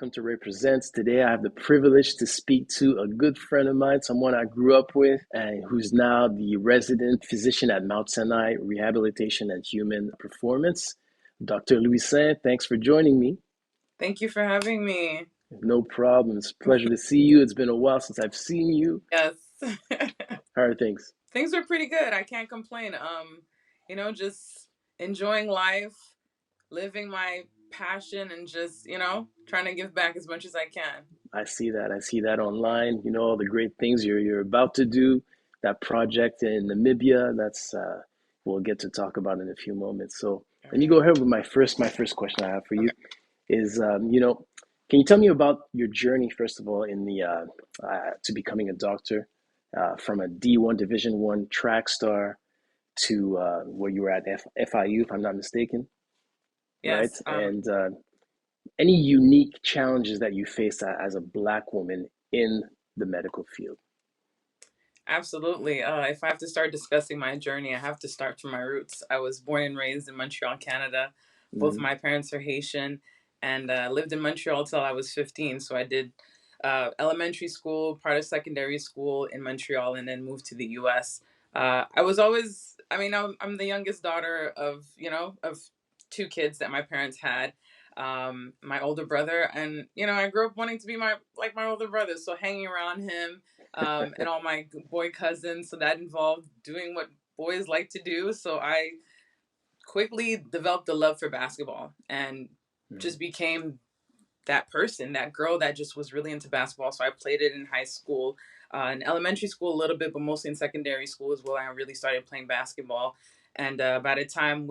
Welcome to Represents. Today I have the privilege to speak to a good friend of mine, someone I grew up with, and who's now the resident physician at Mount Sinai Rehabilitation and Human Performance. Dr. Louissaint, thanks for joining me. Thank you for having me. No problem. It's a pleasure to see you. It's been a while since I've seen you. Yes. How are things? Things are pretty good. I can't complain. Just enjoying life, living my passion and just, trying to give back as much as I can. I see that. I see that online. You know, all the great things you're about to do. That project in Namibia. We'll get to talk about in a few moments. So let me go ahead with my first question I have for you is, can you tell me about your journey first of all in the to becoming a doctor, from a D1 Division One track star to where you were at FIU, if I'm not mistaken, right? Yes. And any unique challenges that you faced as a Black woman in the medical field? Absolutely. If I have to start discussing my journey, I have to start from my roots. I was born and raised in Montreal, Canada. Both of Hmm. my parents are Haitian and lived in Montreal till I was 15. So I did elementary school, part of secondary school in Montreal, and then moved to the US. I was always, I'm the youngest daughter of two kids that my parents had. My older brother, and I grew up wanting to be like my older brother, so hanging around him and all my boy cousins. So that involved doing what boys like to do. So I quickly developed a love for basketball and just became that person, that girl that just was really into basketball. So I played it in high school, in elementary school a little bit, but mostly in secondary school is where I really started playing basketball. And by the time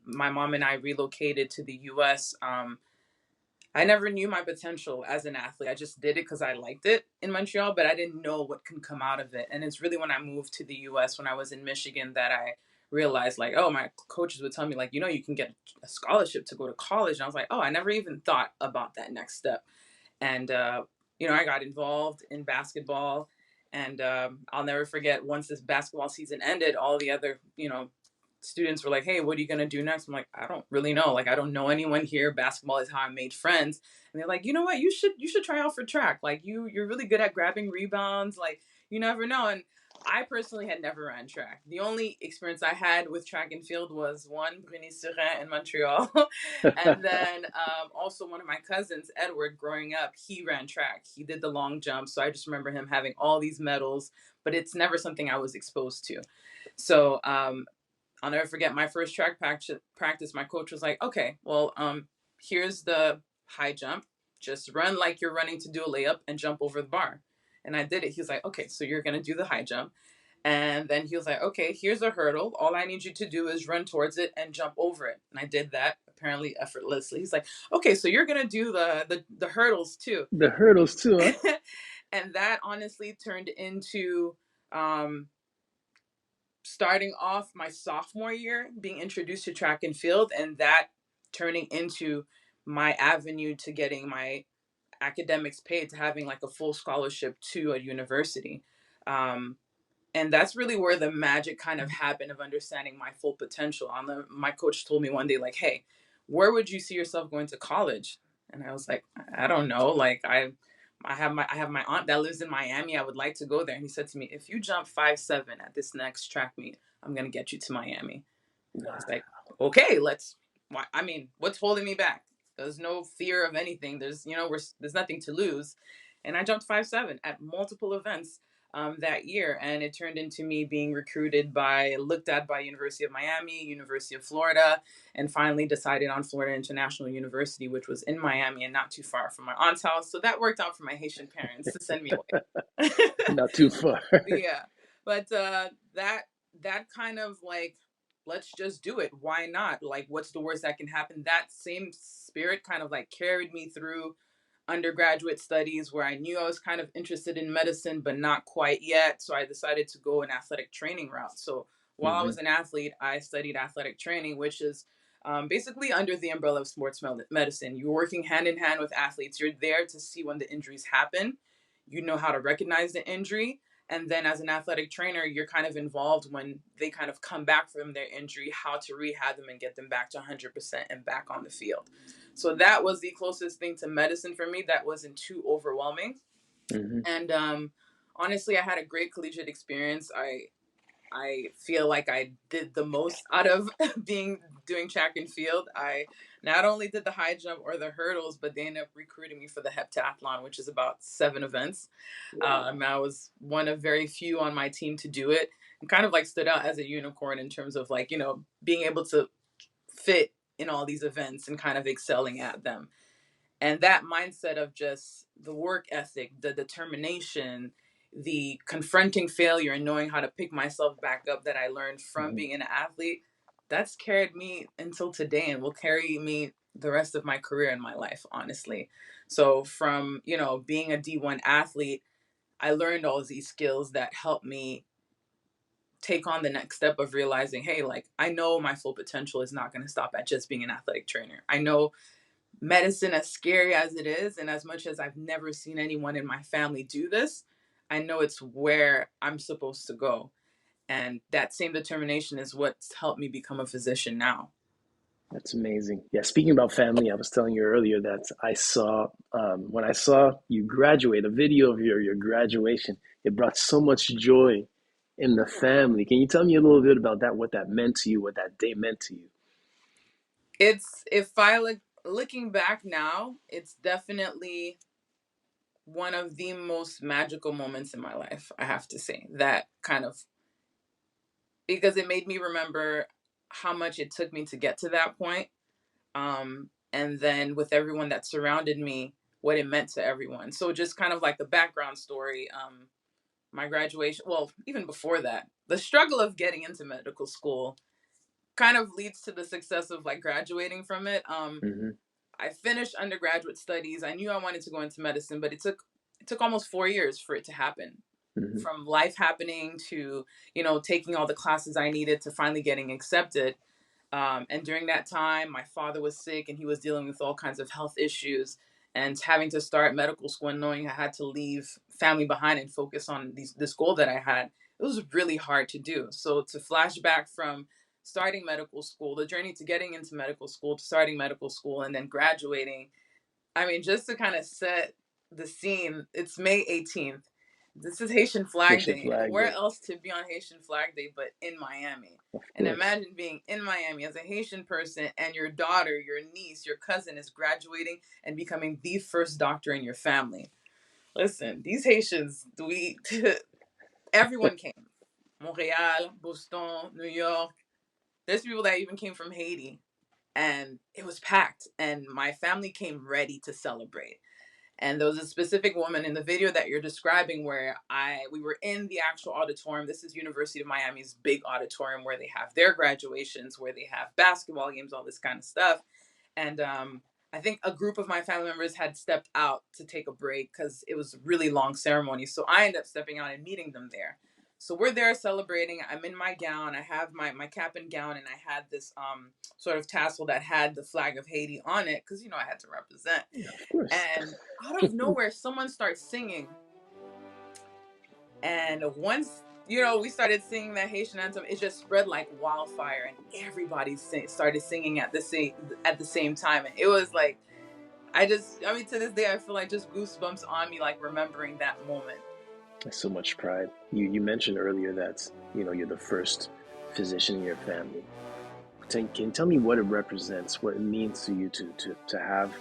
my mom and I relocated to the U.S., I never knew my potential as an athlete. I just did it because I liked it in Montreal, but I didn't know what can come out of it. And it's really when I moved to the US, when I was in Michigan, that I realized, like, oh, my coaches would tell me, like, you can get a scholarship to go to college. And I was like, oh, I never even thought about that next step. And, I got involved in basketball. And I'll never forget, once this basketball season ended, all the other, students were like, hey, what are you going to do next? I'm like, I don't really know. Like, I don't know anyone here. Basketball is how I made friends. And they're like, you know what? You should try out for track. Like, you're really good at grabbing rebounds. Like, you never know. And I personally had never ran track. The only experience I had with track and field was one, Bruni-Surin in Montreal. And then also one of my cousins, Edward, growing up, he ran track. He did the long jump. So I just remember him having all these medals, but it's never something I was exposed to. So I'll never forget my first track practice. My coach was like, okay, well, here's the high jump. Just run like you're running to do a layup and jump over the bar. And I did it. He was like, okay, so you're going to do the high jump. And then he was like, okay, here's a hurdle. All I need you to do is run towards it and jump over it. And I did that apparently effortlessly. He's like, okay, so you're going to do the hurdles too. The hurdles too, huh? And that honestly turned into starting off my sophomore year, being introduced to track and field, and that turning into my avenue to getting my academics paid, to having like a full scholarship to a university. Um, and that's really where the magic kind of happened of understanding my full potential. My coach told me one day, like, hey, where would you see yourself going to college? And I was like, I don't know. Like, I have my aunt that lives in Miami. I would like to go there. And he said to me, if you jump 5'7" at this next track meet, I'm gonna get you to Miami. And I was like, okay, let's. What's holding me back? There's no fear of anything. There's nothing to lose. And I jumped 5'7" at multiple events that year, and it turned into me being looked at by University of Miami, University of Florida, and finally decided on Florida International University, which was in Miami and not too far from my aunt's house. So that worked out for my Haitian parents to send me away. Not too far. Yeah, but that kind of like, let's just do it. Why not? Like, what's the worst that can happen? That same spirit kind of like carried me through undergraduate studies, where I knew I was kind of interested in medicine, but not quite yet. So I decided to go an athletic training route. So while I Hmm. was an athlete, I studied athletic training, which is basically under the umbrella of sports medicine. You're working hand in hand with athletes. You're there to see when the injuries happen. You know how to recognize the injury, And then as an athletic trainer, you're kind of involved when they kind of come back from their injury, how to rehab them and get them back to 100% and back on the field. So that was the closest thing to medicine for me that wasn't too overwhelming. Mm-hmm. And honestly, I had a great collegiate experience. I feel like I did the most out of doing track and field. I not only did the high jump or the hurdles, but they ended up recruiting me for the heptathlon, which is about 7 events. Wow. I was one of very few on my team to do it, and kind of like stood out as a unicorn in terms of like, being able to fit in all these events and kind of excelling at them. And that mindset of just the work ethic, the determination, the confronting failure and knowing how to pick myself back up that I learned from Mm-hmm. being an athlete, that's carried me until today and will carry me the rest of my career and my life, honestly. So from, being a D1 athlete, I learned all of these skills that helped me take on the next step of realizing, hey, like I know my full potential is not going to stop at just being an athletic trainer. I know medicine, as scary as it is, and as much as I've never seen anyone in my family do this, I know it's where I'm supposed to go. And that same determination is what's helped me become a physician now. That's amazing. Yeah, speaking about family, I was telling you earlier that I saw when I saw you graduate, a video of your graduation, it brought so much joy in the family. Can you tell me a little bit about that, what that meant to you, what that day meant to you? It's if I look looking back now, it's definitely one of the most magical moments in my life, I have to say. That kind of because it made me remember how much it took me to get to that point. And then with everyone that surrounded me, what it meant to everyone. So just kind of like the background story. My graduation, well, even before that, the struggle of getting into medical school kind of leads to the success of like graduating from it. Hmm. I finished undergraduate studies. I knew I wanted to go into medicine, but it took almost 4 years for it to happen. Hmm. From life happening to taking all the classes I needed to finally getting accepted. And during that time, my father was sick and he was dealing with all kinds of health issues and having to start medical school and knowing I had to leave family behind and focus on this goal that I had. It was really hard to do. So to flash back from starting medical school, the journey to getting into medical school, to starting medical school, and then graduating, I mean, just to kind of set the scene, it's May 18th. This is Haitian Flag Haitian Day. And flag where day, else to be on Haitian Flag Day but in Miami? of And course. imagine being in Miami as a Haitian person and your daughter, your niece, your cousin is graduating and becoming the first doctor in your family. Listen, these Haitians, everyone came. Montreal, Boston, New York. There's people that even came from Haiti. And it was packed. And my family came ready to celebrate. And there was a specific woman in the video that you're describing where we were in the actual auditorium. This is University of Miami's big auditorium where they have their graduations, where they have basketball games, all this kind of stuff. And I think a group of my family members had stepped out to take a break because it was a really long ceremony. So I ended up stepping out and meeting them there. So we're there celebrating. I'm in my gown. I have my cap and gown, and I had this sort of tassel that had the flag of Haiti on it because I had to represent. Yeah, of course. And out of nowhere, someone starts singing. And once, we started singing that Haitian anthem, it just spread like wildfire and everybody started singing at the same time. And it was like, I mean, to this day, I feel like just goosebumps on me, like remembering that moment. There's so much pride. You mentioned earlier that you're the first physician in your family. Can you tell me what it represents, what it means to you to have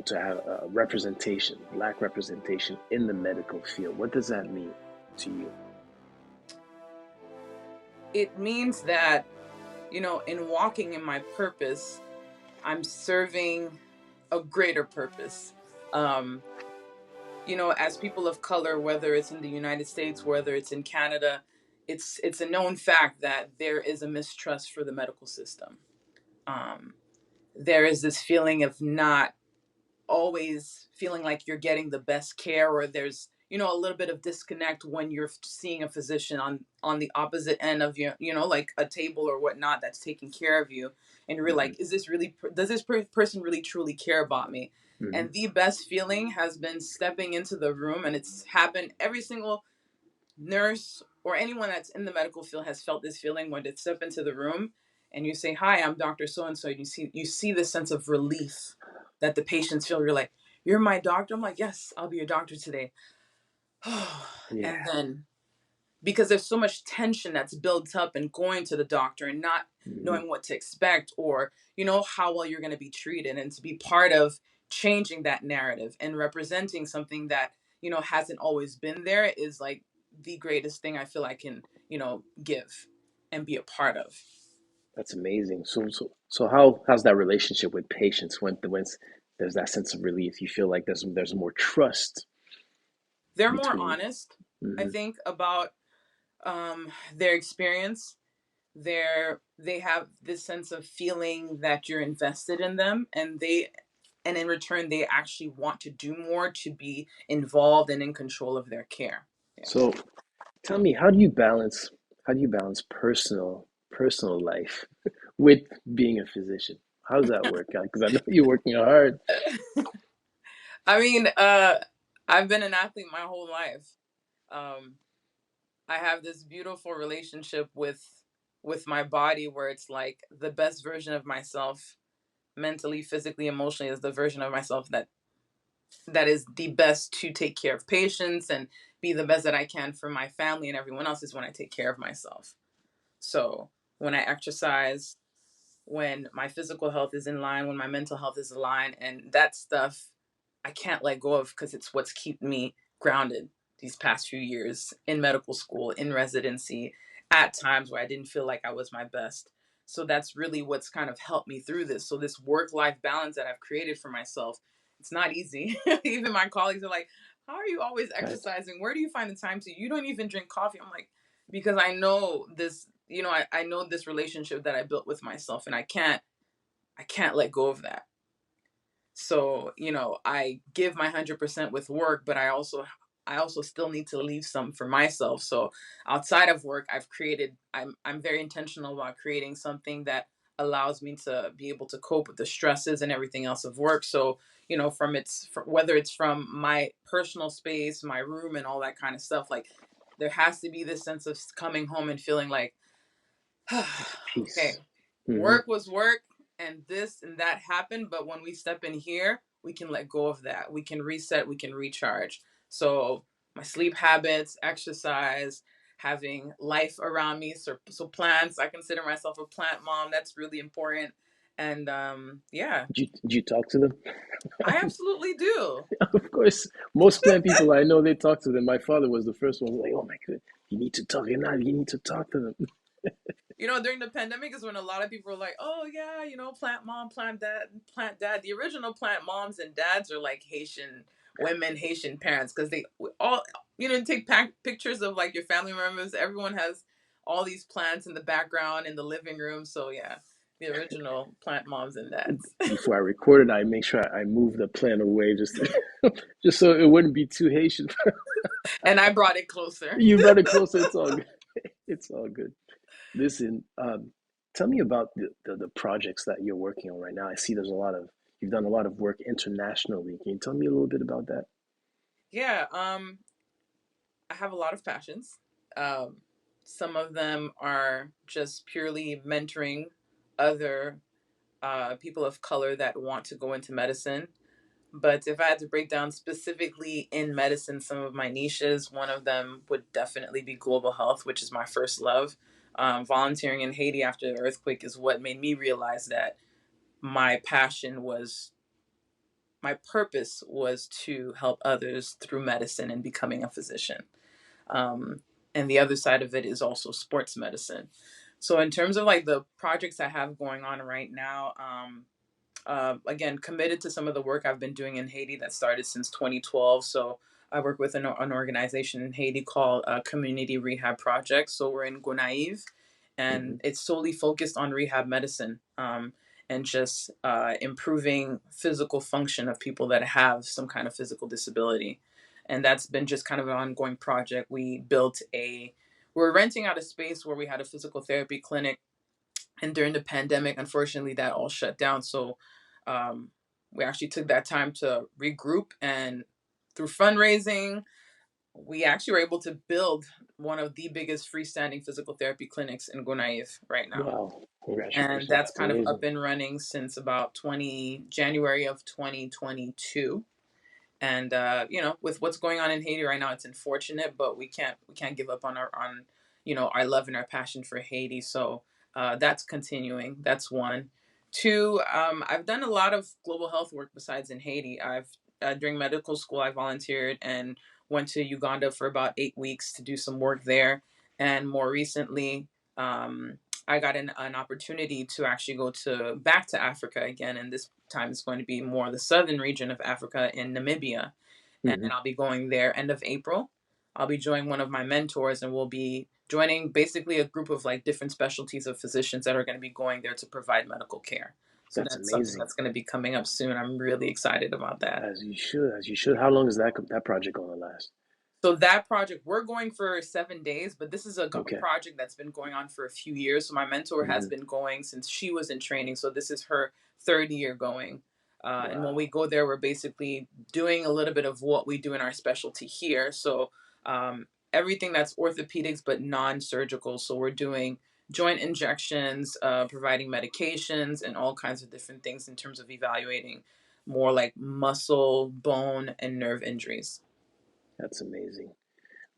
to have representation, black representation in the medical field? What does that mean to you? It means that, in walking in my purpose, I'm serving a greater purpose. Um, as people of color, whether it's in the United States, whether it's in Canada, it's a known fact that there is a mistrust for the medical system. Um, there is this feeling of not always feeling like you're getting the best care, or there's a little bit of disconnect when you're seeing a physician on the opposite end of like a table or whatnot that's taking care of you, and you're Hmm. like, is this really does this person really truly care about me? Hmm. And the best feeling has been stepping into the room, and it's happened every single nurse or anyone that's in the medical field has felt this feeling when they step into the room and you say, "Hi, I'm Dr. So and so." You see the sense of relief that the patients feel. You're like, "You're my doctor." I'm like, "Yes, I'll be your doctor today." Yeah. And then, because there's so much tension that's built up and going to the doctor and not Hmm. knowing what to expect, or how well you're going to be treated, and to be part of changing that narrative and representing something that hasn't always been there is like the greatest thing I feel I can give and be a part of. That's amazing. So how's that relationship with patients when there's that sense of relief? You feel like there's more trust They're more between. honest, I Hmm. think, about their experience. They have this sense of feeling that you're invested in them, and in return they actually want to do more, to be involved and in control of their care. Yeah. So tell me, how do you balance personal life with being a physician? How does that work out? Because I know you're working hard. I mean, I've been an athlete my whole life. um I have this beautiful relationship with my body, where it's like the best version of myself, mentally, physically, emotionally, is the version of myself that is the best to take care of patients and be the best that I can for my family and everyone else, is when I take care of myself. So when I exercise, when my physical health is in line, when my mental health is aligned, and that stuff I can't let go of, because it's what's kept me grounded these past few years in medical school, in residency, at times where I didn't feel like I was my best. So that's really what's kind of helped me through this. So this work-life balance that I've created for myself, it's not easy. Even my colleagues are like, "How are you always Right. exercising? Where do you find the time to? You don't even drink coffee." I'm like, because I know this, I know this relationship that I built with myself, and I can't let go of that. So I give my 100% with work, but I also still need to leave some for myself. So outside of work, I'm very intentional about creating something that allows me to be able to cope with the stresses and everything else of work. So whether it's from my personal space, my room, and all that kind of stuff, like there has to be this sense of coming home and feeling like, It's okay, peace. Hmm. work was work, and this and that happened, but when we step in here, we can let go of that. We can reset, we can recharge. So my sleep habits, exercise, having life around me, so plants, I consider myself a plant mom. That's really important. And yeah, Did you talk to them? I absolutely do. Of course, most plant people I know, they talk to them. My father was the first one like, "Oh my god, you need to talk. You need to talk to them." During the pandemic is when a lot of people were like, "Oh yeah, plant mom, plant dad, plant dad." The original plant moms and dads are like Haitian women, Haitian parents, because they all, take pictures of like your family members. Everyone has all these plants in the background in the living room. So yeah, the original plant moms and dads. Before I recorded, I make sure I move the plant away just so it wouldn't be too Haitian. And I brought it closer. You brought it closer. It's all good. It's all good. Listen, tell me about the projects that you're working on right now. I see you've done a lot of work internationally. Can you tell me a little bit about that? Yeah, I have a lot of passions. Um, some of them are just purely mentoring other people of color that want to go into medicine. But if I had to break down specifically in medicine some of my niches, one of them would definitely be global health, which is my first love. Volunteering in Haiti after the earthquake is what made me realize that my passion was, my purpose was to help others through medicine and becoming a physician. Um, and the other side of it is also sports medicine. So, in terms of like the projects I have going on right now, again, committed to some of the work I've been doing in Haiti that started since 2012. So I work with an organization in Haiti called Community Rehab Project. So we're in Gonaive, Hmm. and it's solely focused on rehab medicine, and just improving physical function of people that have some kind of physical disability. And that's been just kind of an ongoing project. We're renting out a space where we had a physical therapy clinic, and during the pandemic, unfortunately, that all shut down. So um, we actually took that time to regroup, and through fundraising, we actually were able to build one of the biggest freestanding physical therapy clinics in Gonaïves right now. Wow. And Congratulations. that's That's kind of up amazing. and running since about 20 January of 2022. And with what's going on in Haiti right now, it's unfortunate, but we can't give up on our love and our passion for Haiti. So that's continuing. That's one. Two, I've done a lot of global health work besides in Haiti. I've During medical school, I volunteered and went to Uganda for about 8 weeks to do some work there. And more recently, I got an opportunity to actually go to back to Africa again, and this time it's going to be more the southern region of Africa in Namibia, and Hmm. I'll be going there end of April. I'll be joining one of my mentors, and we'll be joining basically a group of like different specialties of physicians that are going to be going there to provide medical care. So That's that's something amazing. that's going to be coming up soon. I'm really excited about that. As you should. As you should. How long is that project going to last? So that project, we're going for 7 days, but this is a Okay. project that's been going on for a few years. So my mentor has Hmm. been going since she was in training. So this is her third year going. And when we Wow. go there, we're basically doing a little bit of what we do in our specialty here. So everything that's orthopedics, but non-surgical. So we're doing joint injections, providing medications, and all kinds of different things in terms of evaluating more like muscle, bone, and nerve injuries. That's amazing.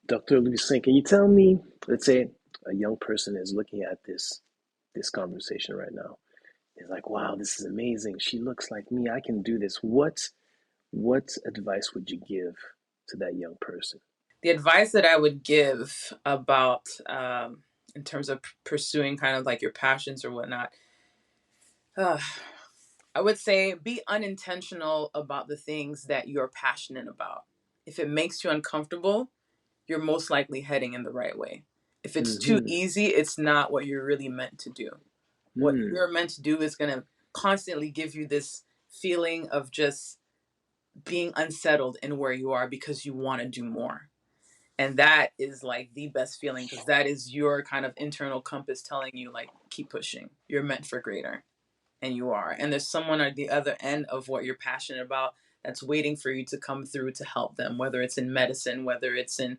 Dr. Louissaint, can you tell me, let's say a young person is looking at this conversation right now. They're like, wow, this is amazing. She looks like me. I can do this. What advice would you give to that young person? The advice that I would give about in terms of pursuing kind of like your passions or whatnot, uh, I would say be unintentional about the things that you're passionate about. If it makes you uncomfortable, you're most likely heading in the right way. If it's too Mm-hmm. easy, it's not what you're really meant to do. What Mm. you're meant to do is going to constantly give you this feeling of just being unsettled in where you are because you want to do more. And that is like the best feeling because that is your kind of internal compass telling you like keep pushing, you're meant for greater, and you are. And there's someone at the other end of what you're passionate about that's waiting for you to come through to help them, whether it's in medicine, whether it's in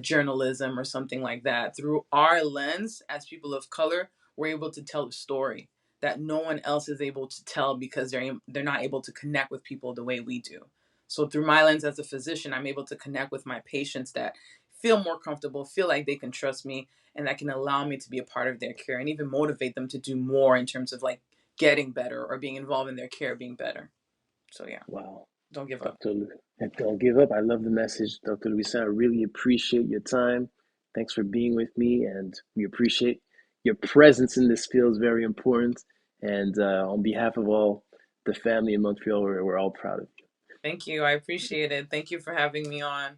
journalism or something like that. Through our lens as people of color, we're able to tell a story that no one else is able to tell because they're not able to connect with people the way we do. So through my lens as a physician, I'm able to connect with my patients that feel more comfortable, feel like they can trust me, and that can allow me to be a part of their care and even motivate them to do more in terms of like getting better or being involved in their care being better. So yeah, Wow. don't give up. Dr. Lou, don't give up. I love the message, Dr. Louissaint. I really appreciate your time. Thanks for being with me, and we appreciate your presence in this field is very important. And on behalf of all the family in Montreal, we're all proud of you. Thank you. I appreciate it. Thank you for having me on.